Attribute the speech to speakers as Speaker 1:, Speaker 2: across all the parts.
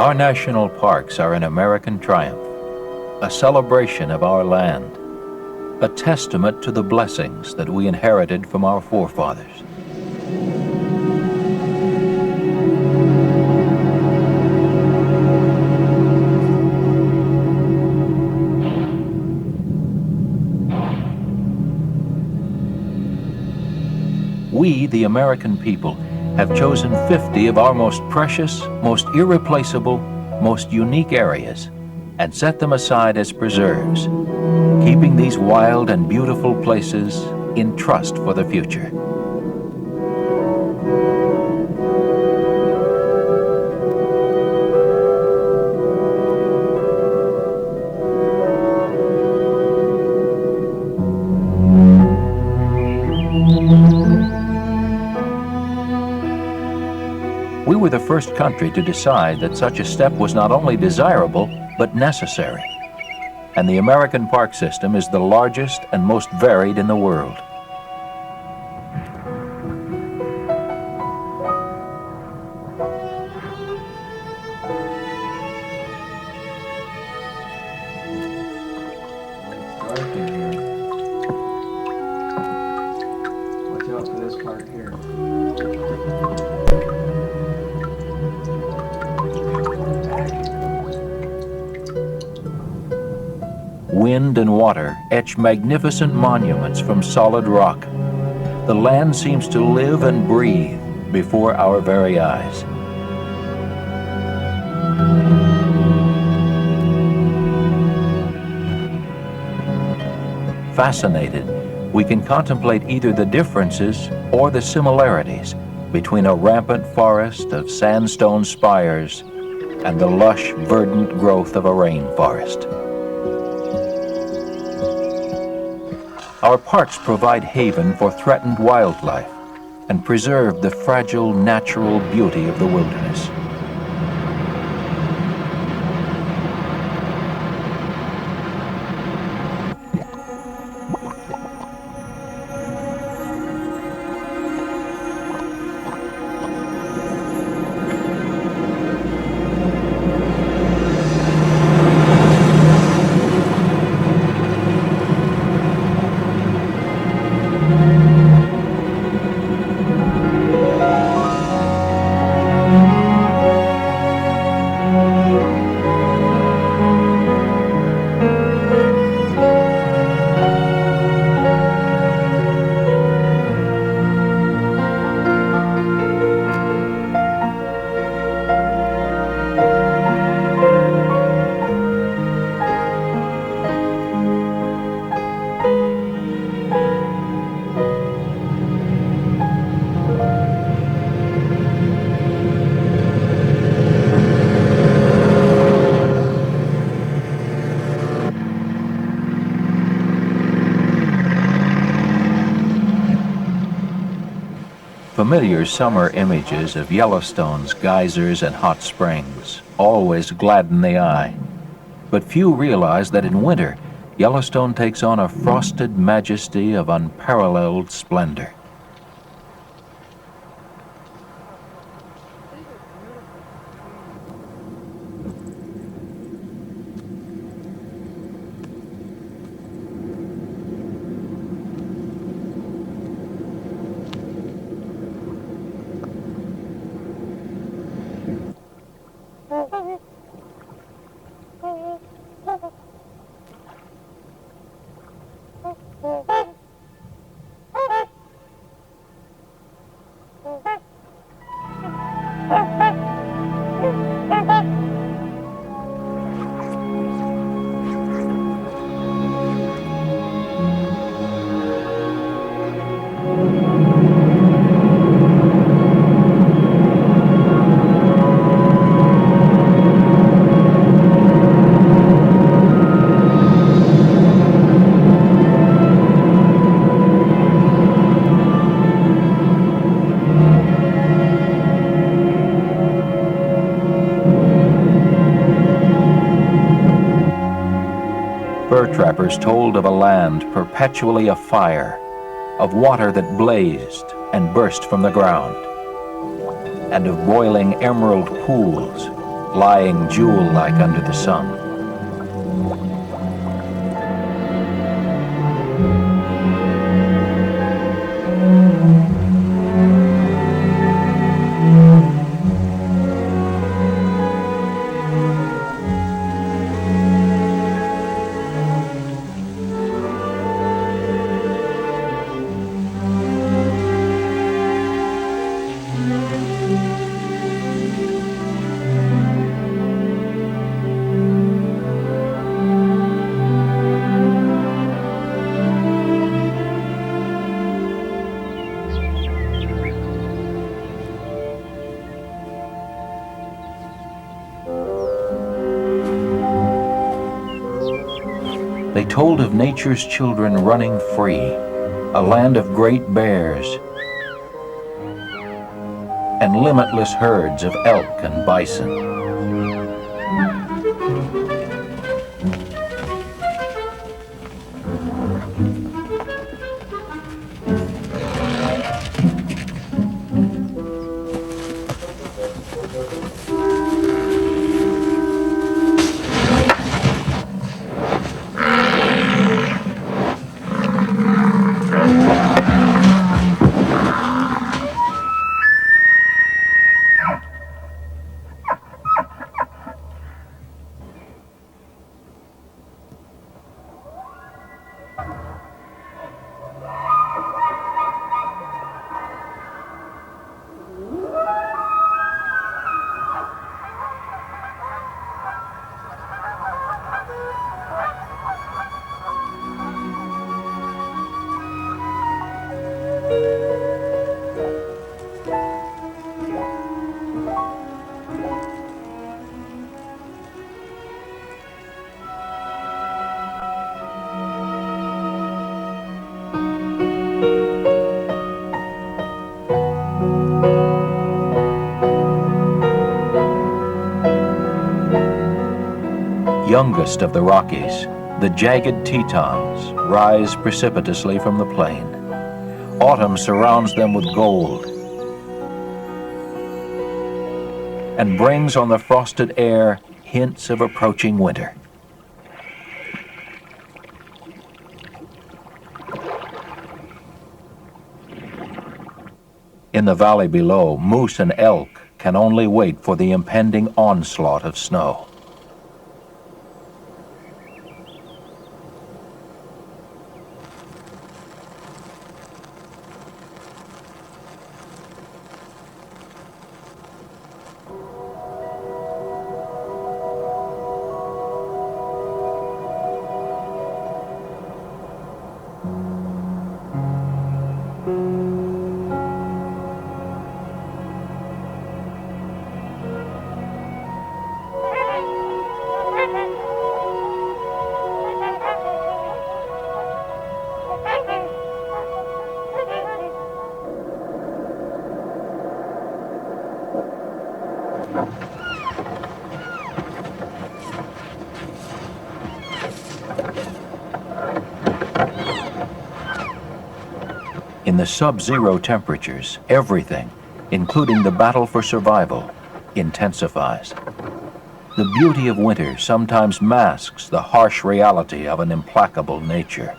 Speaker 1: Our national parks are an American triumph, a celebration of our land, a testament to the blessings that we inherited from our forefathers. We, the American people, have chosen 50 of our most precious, most irreplaceable, most unique areas and set them aside as preserves, keeping these wild and beautiful places in trust for the future. We were the first country to decide that such a step was not only desirable, but necessary. And the American park system is the largest and most varied in the world.
Speaker 2: Dark in here. Watch out for this part here.
Speaker 1: Wind and water etch magnificent monuments from solid rock. The land seems to live and breathe before our very eyes. Fascinated, we can contemplate either the differences or the similarities between a rampant forest of sandstone spires and the lush, verdant growth of a rainforest. Our parks provide haven for threatened wildlife and preserve the fragile natural beauty of the wilderness. Familiar summer images of Yellowstone's geysers and hot springs always gladden the eye. But few realize that in winter, Yellowstone takes on a frosted majesty of unparalleled splendor. Fur trappers told of a land perpetually afire, of water that blazed and burst from the ground, and of boiling emerald pools lying jewel-like under the sun. They told of nature's children running free, a land of great bears, and limitless herds of elk and bison. Youngest of the Rockies, the jagged Tetons rise precipitously from the plain. Autumn surrounds them with gold and brings on the frosted air hints of approaching winter. In the valley below, moose and elk can only wait for the impending onslaught of snow. In the sub-zero temperatures, everything, including the battle for survival, intensifies. The beauty of winter sometimes masks the harsh reality of an implacable nature.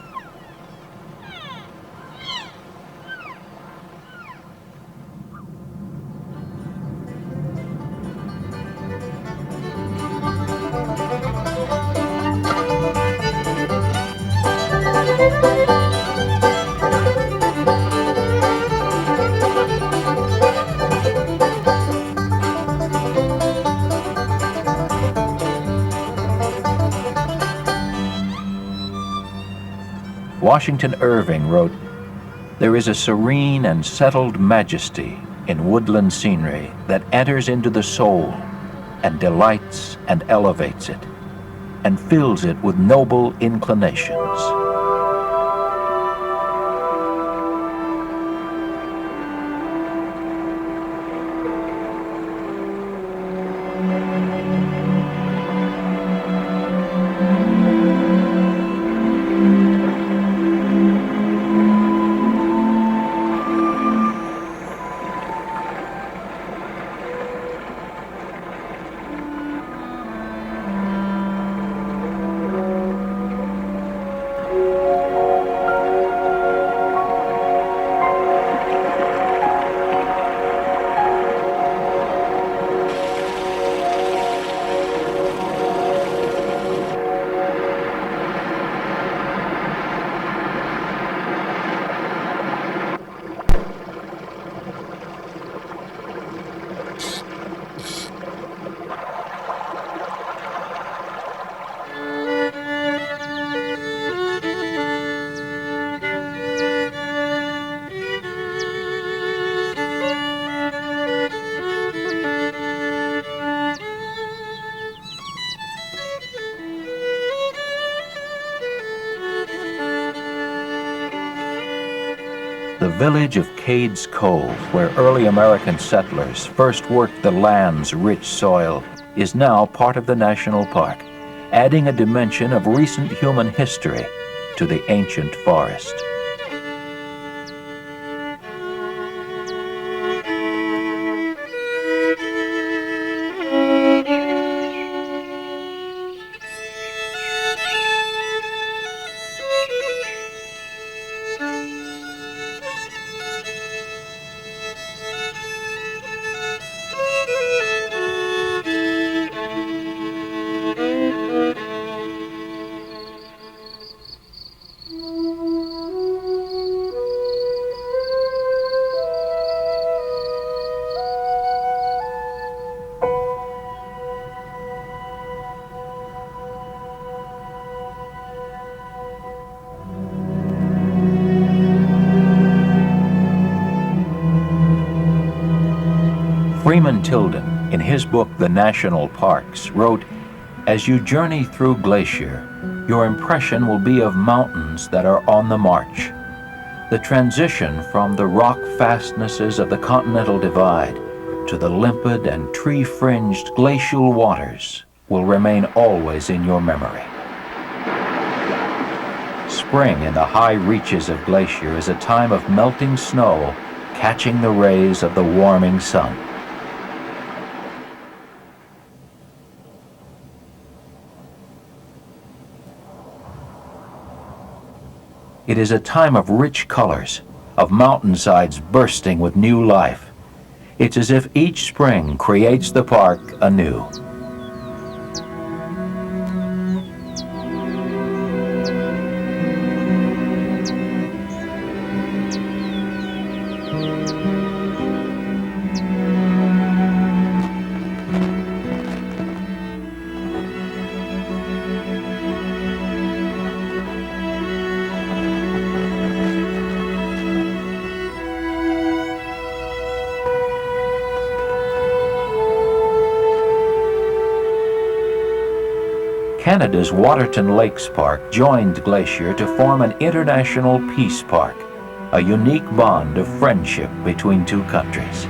Speaker 1: Washington Irving wrote, "There is a serene and settled majesty in woodland scenery that enters into the soul and delights and elevates it, and fills it with noble inclinations." The village of Cades Cove, where early American settlers first worked the land's rich soil, is now part of the national park, adding a dimension of recent human history to the ancient forest. Freeman Tilden, in his book The National Parks, wrote, "As you journey through Glacier, your impression will be of mountains that are on the march. The transition from the rock fastnesses of the Continental Divide to the limpid and tree-fringed glacial waters will remain always in your memory." Spring in the high reaches of Glacier is a time of melting snow catching the rays of the warming sun. It is a time of rich colors, of mountainsides bursting with new life. It's as if each spring creates the park anew. Canada's Waterton Lakes Park joined Glacier to form an international peace park, a unique bond of friendship between two countries.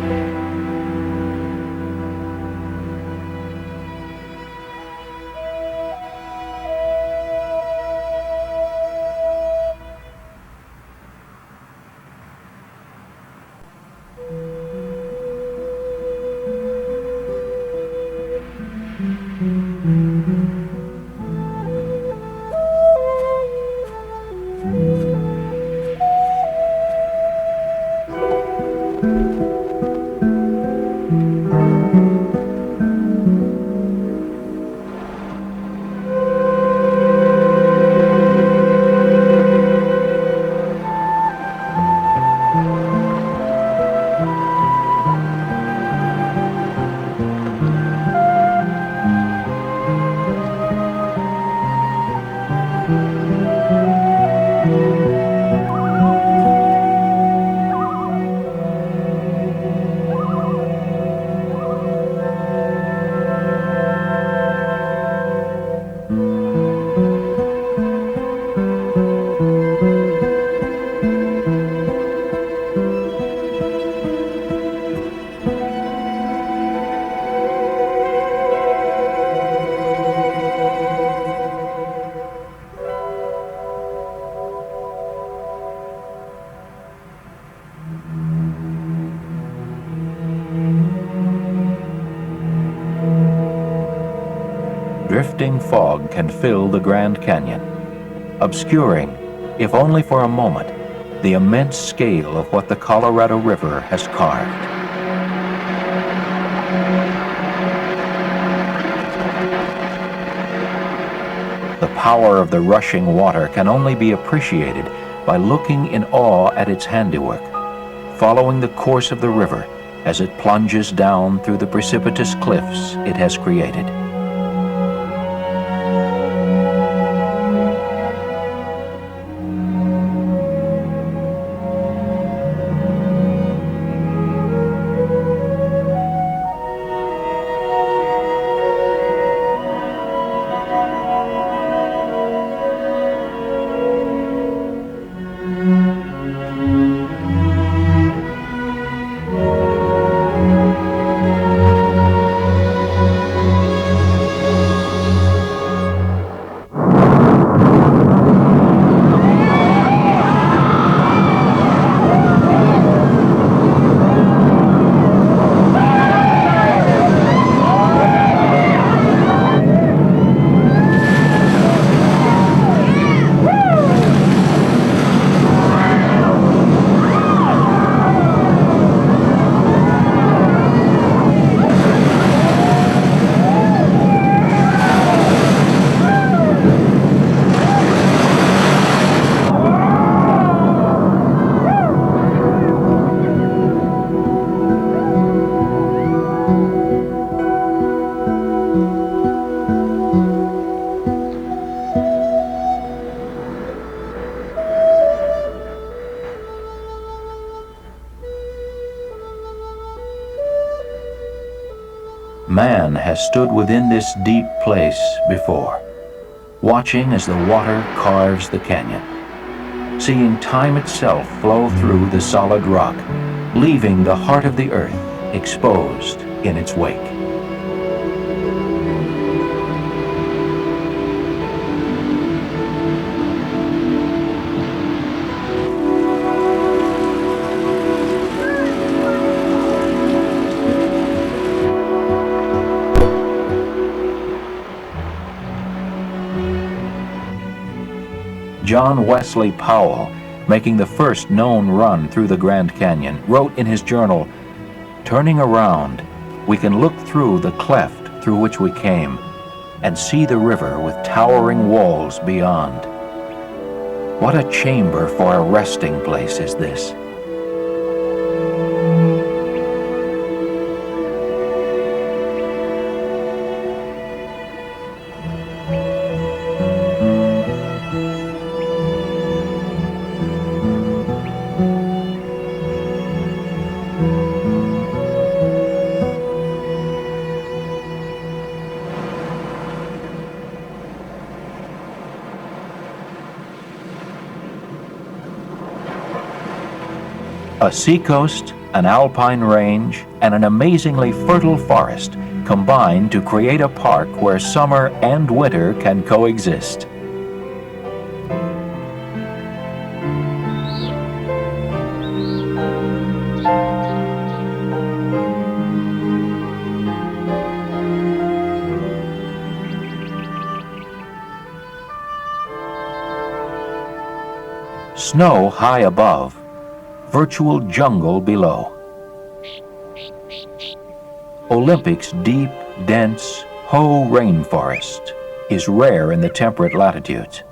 Speaker 1: Drifting fog can fill the Grand Canyon, obscuring, if only for a moment, the immense scale of what the Colorado River has carved. The power of the rushing water can only be appreciated by looking in awe at its handiwork, following the course of the river as it plunges down through the precipitous cliffs it has created. Man has stood within this deep place before, watching as the water carves the canyon, seeing time itself flow through the solid rock, leaving the heart of the earth exposed in its wake. John Wesley Powell, making the first known run through the Grand Canyon, wrote in his journal, "Turning around, we can look through the cleft through which we came and see the river with towering walls beyond. What a chamber for a resting place is this." A seacoast, an alpine range, and an amazingly fertile forest combine to create a park where summer and winter can coexist. Snow high above, virtual jungle below. Olympic's deep, dense Hoh rainforest is rare in the temperate latitudes.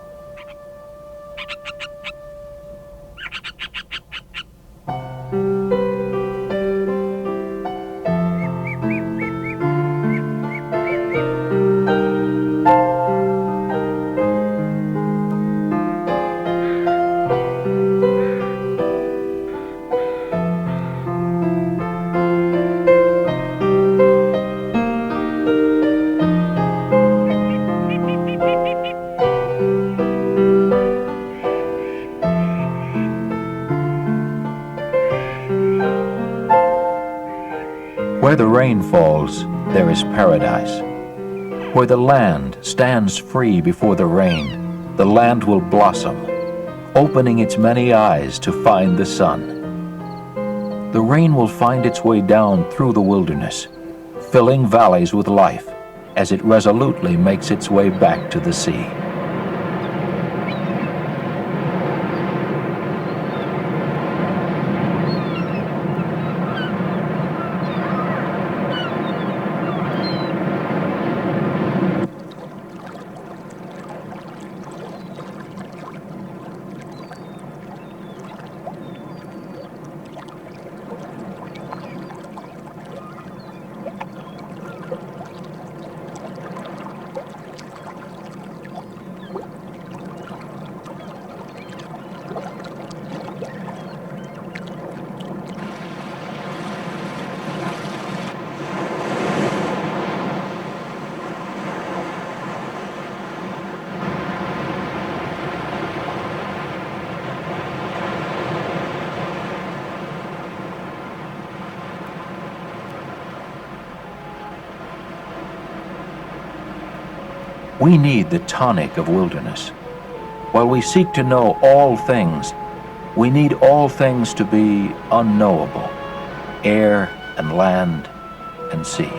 Speaker 1: Where the rain falls, there is paradise. Where the land stands free before the rain, the land will blossom, opening its many eyes to find the sun. The rain will find its way down through the wilderness, filling valleys with life as it resolutely makes its way back to the sea. We need the tonic of wilderness. While we seek to know all things, we need all things to be unknowable, air and land and sea.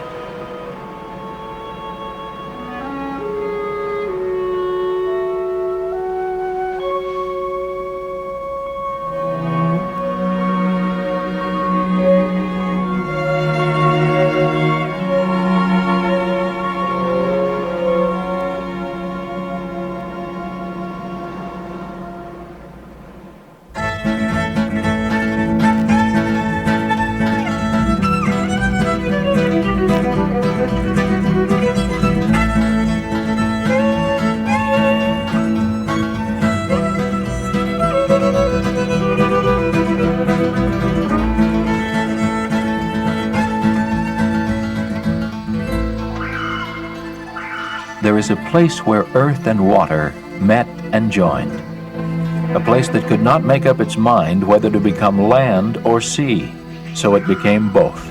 Speaker 1: there is a place where earth and water met and joined. A place that could not make up its mind whether to become land or sea, so it became both.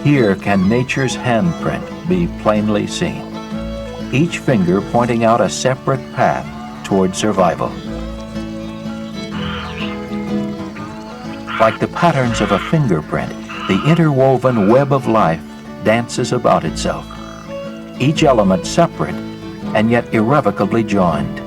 Speaker 1: Here can nature's handprint be plainly seen, each finger pointing out a separate path toward survival. Like the patterns of a fingerprint, the interwoven web of life dances about itself, each element separate and yet irrevocably joined.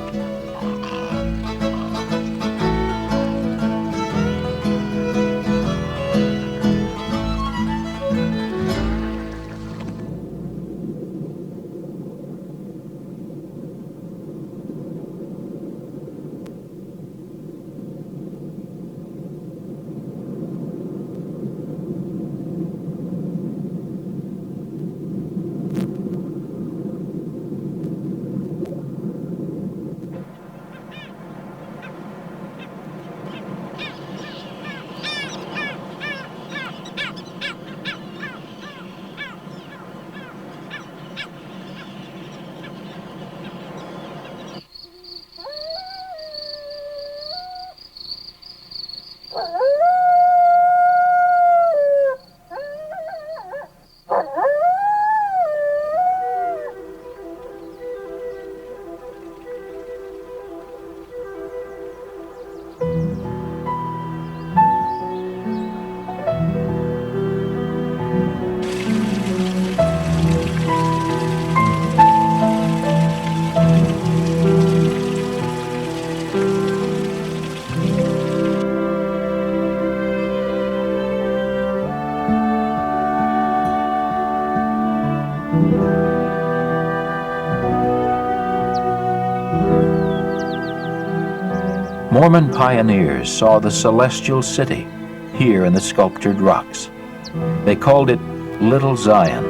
Speaker 1: Mormon pioneers saw the celestial city here in the sculptured rocks. They called it Little Zion.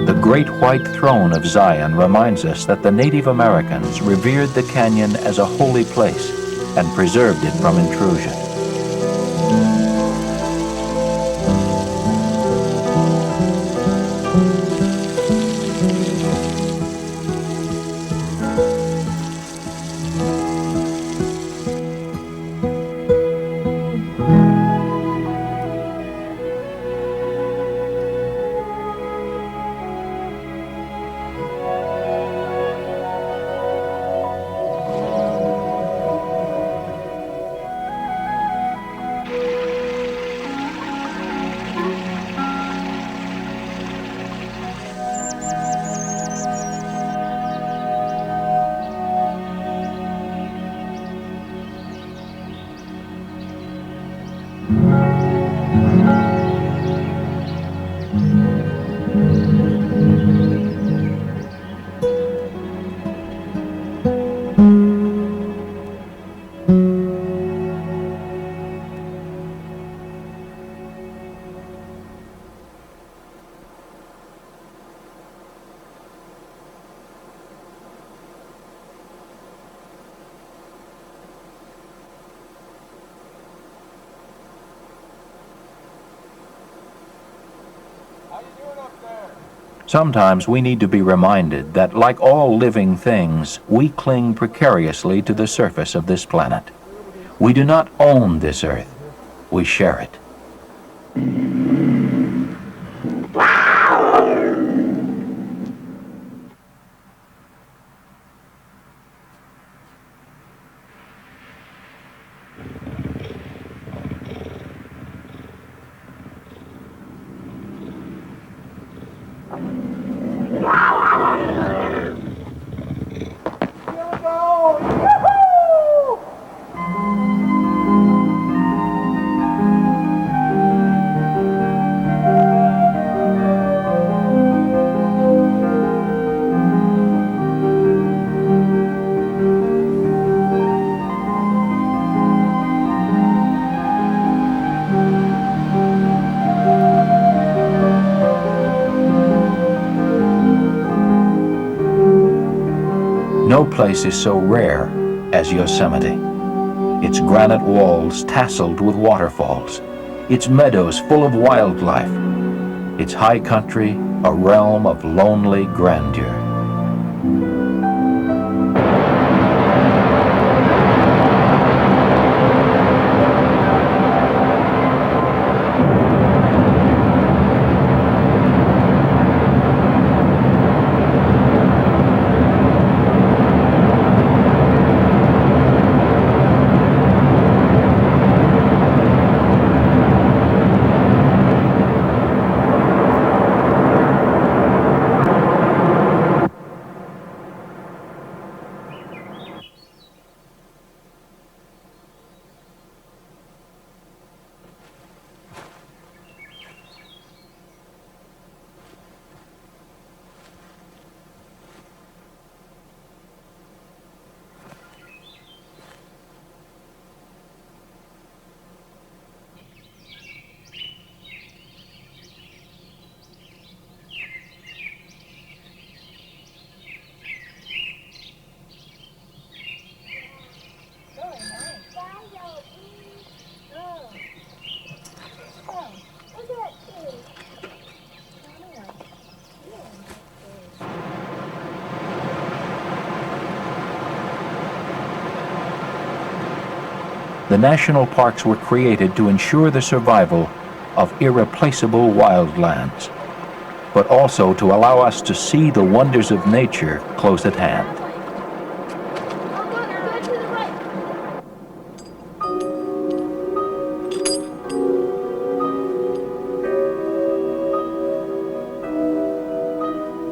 Speaker 1: The great white throne of Zion reminds us that the Native Americans revered the canyon as a holy place and preserved it from intrusion. Sometimes we need to be reminded that, like all living things, we cling precariously to the surface of this planet. We do not own this earth, we share it. place is so rare as Yosemite. Its granite walls tasseled with waterfalls, its meadows full of wildlife, its high country a realm of lonely grandeur. The national parks were created to ensure the survival of irreplaceable wildlands, but also to allow us to see the wonders of nature close at hand.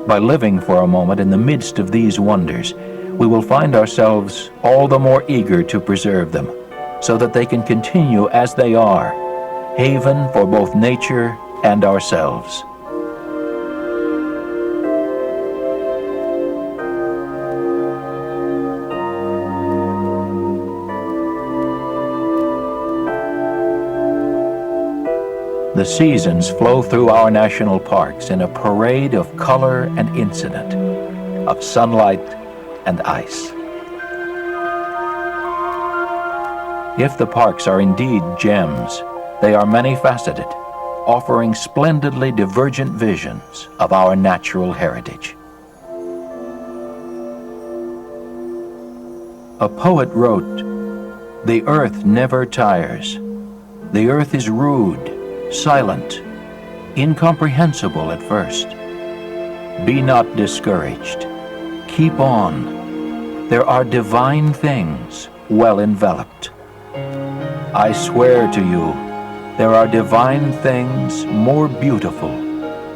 Speaker 1: By living for a moment in the midst of these wonders, we will find ourselves all the more eager to preserve them, so that they can continue as they are, haven for both nature and ourselves. The seasons flow through our national parks in a parade of color and incident, of sunlight and ice. If the parks are indeed gems, they are many-faceted, offering splendidly divergent visions of our natural heritage. A poet wrote, "The earth never tires. The earth is rude, silent, incomprehensible at first. Be not discouraged. Keep on. There are divine things well enveloped. I swear to you, there are divine things more beautiful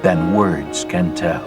Speaker 1: than words can tell."